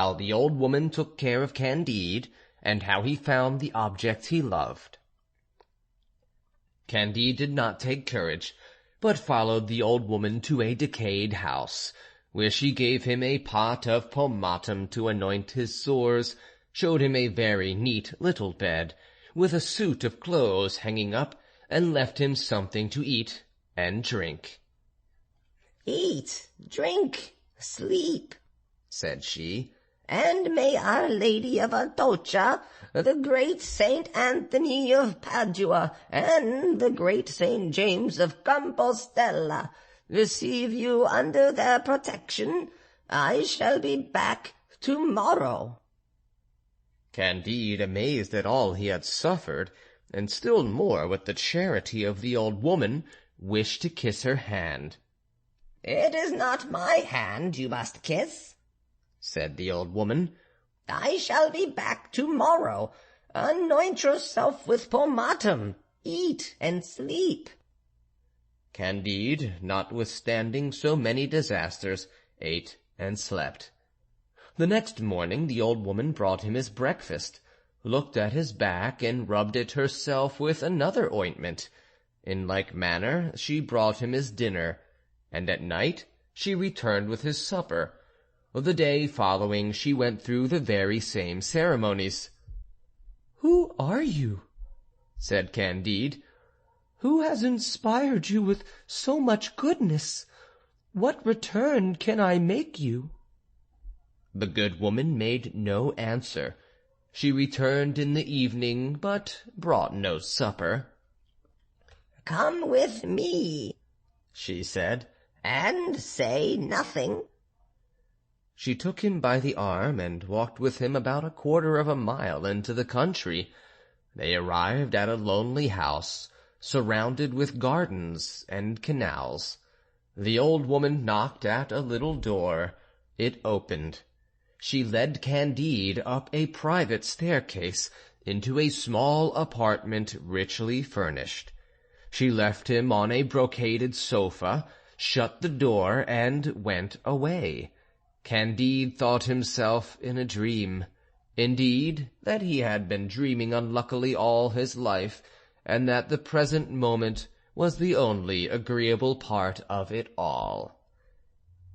how the old woman took care of Candide, and how he found the object he loved. Candide did not take courage, but followed the old woman to a decayed house, where she gave him a pot of pomatum to anoint his sores, showed him a very neat little bed, with a suit of clothes hanging up, and left him something to eat and drink. "Eat, drink, sleep," said she, "and may Our Lady of Atocha, the great Saint Anthony of Padua, and the great Saint James of Compostela receive you under their protection. I shall be back tomorrow." Candide, amazed at all he had suffered, and still more with the charity of the old woman, wished to kiss her hand. "It is not my hand you must kiss," said the old woman. "I shall be back tomorrow. Anoint yourself with pomatum, eat and sleep." Candide, notwithstanding so many disasters, ate and slept. The next morning the old woman brought him his breakfast, looked at his back, and rubbed it herself with another ointment. In like manner she brought him his dinner, and at night she returned with his supper. The day following she went through the very same ceremonies. "Who are you?" said Candide. "Who has inspired you with so much goodness? What return can I make you?" The good woman made no answer. She returned in the evening, but brought no supper. "Come with me," she said, "and say nothing." She took him by the arm and walked with him about 1/4 of a mile into the country. They arrived at a lonely house, surrounded with gardens and canals. The old woman knocked at a little door. It opened. She led Candide up a private staircase into a small apartment richly furnished. She left him on a brocaded sofa, shut the door, and went away. Candide thought himself in a dream. Indeed, that he had been dreaming unluckily all his life, and that the present moment was the only agreeable part of it all.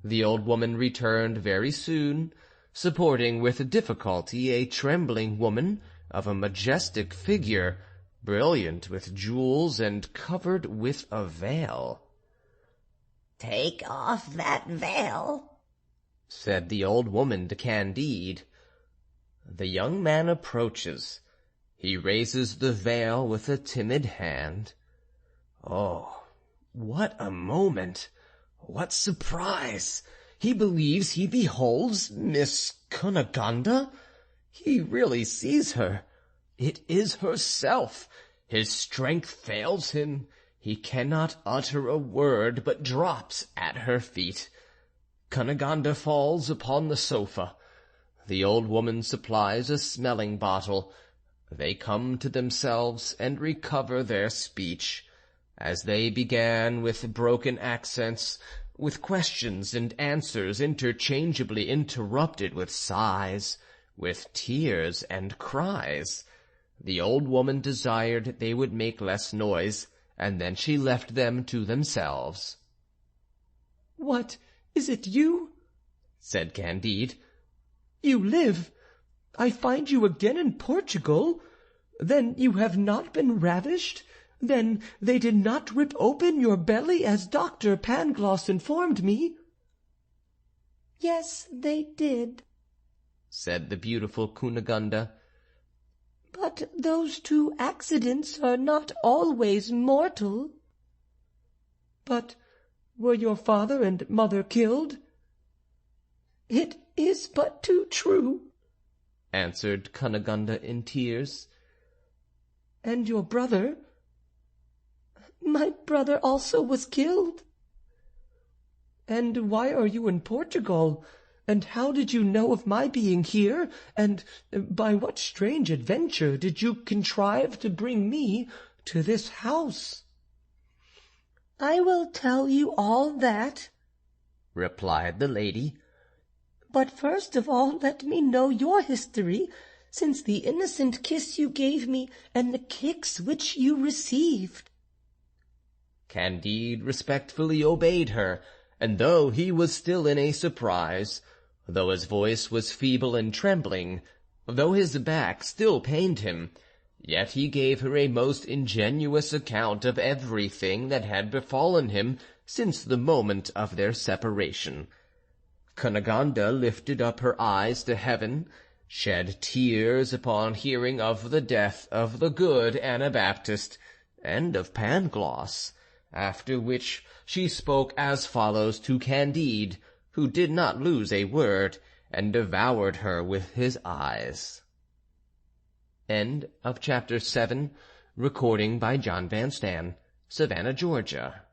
The old woman returned very soon, supporting with difficulty a trembling woman of a majestic figure, brilliant with jewels and covered with a veil. "Take off that veil," said the old woman to Candide. The young man approaches. He raises the veil with a timid hand. Oh, what a moment! What surprise! He believes he beholds Miss Cunegonde. He really sees her. It is herself. His strength fails him. He cannot utter a word, but drops at her feet. Cunegonde falls upon the sofa. The old woman supplies a smelling bottle. They come to themselves and recover their speech. As they began with broken accents, with questions and answers interchangeably interrupted with sighs, with tears and cries, the old woman desired they would make less noise, and then she left them to themselves. "What, is it you?" said Candide. "You live! I find you again in Portugal. Then you have not been ravished? Then they did not rip open your belly, as Dr. Pangloss informed me?" "Yes, they did," said the beautiful Cunegonde. "But those 2 accidents are not always mortal." "But were your father and mother killed?" "It is but too true," answered Cunegonde in tears. "And your brother?" "My brother also was killed." "And why are you in Portugal? And how did you know of my being here? And by what strange adventure did you contrive to bring me to this house?" "I will tell you all that," replied the lady. But first of all let me know your history, since the innocent kiss you gave me and the kicks which you received." Candide respectfully obeyed her, and though he was still in a surprise, though his voice was feeble and trembling, though his back still pained him, yet he gave her a most ingenuous account of everything that had befallen him since the moment of their separation. Cunegonde lifted up her eyes to heaven, shed tears upon hearing of the death of the good Anabaptist and of Pangloss, after which she spoke as follows to Candide, who did not lose a word, and devoured her with his eyes. End of chapter 7. Recording by John Van Stan, Savannah, Georgia.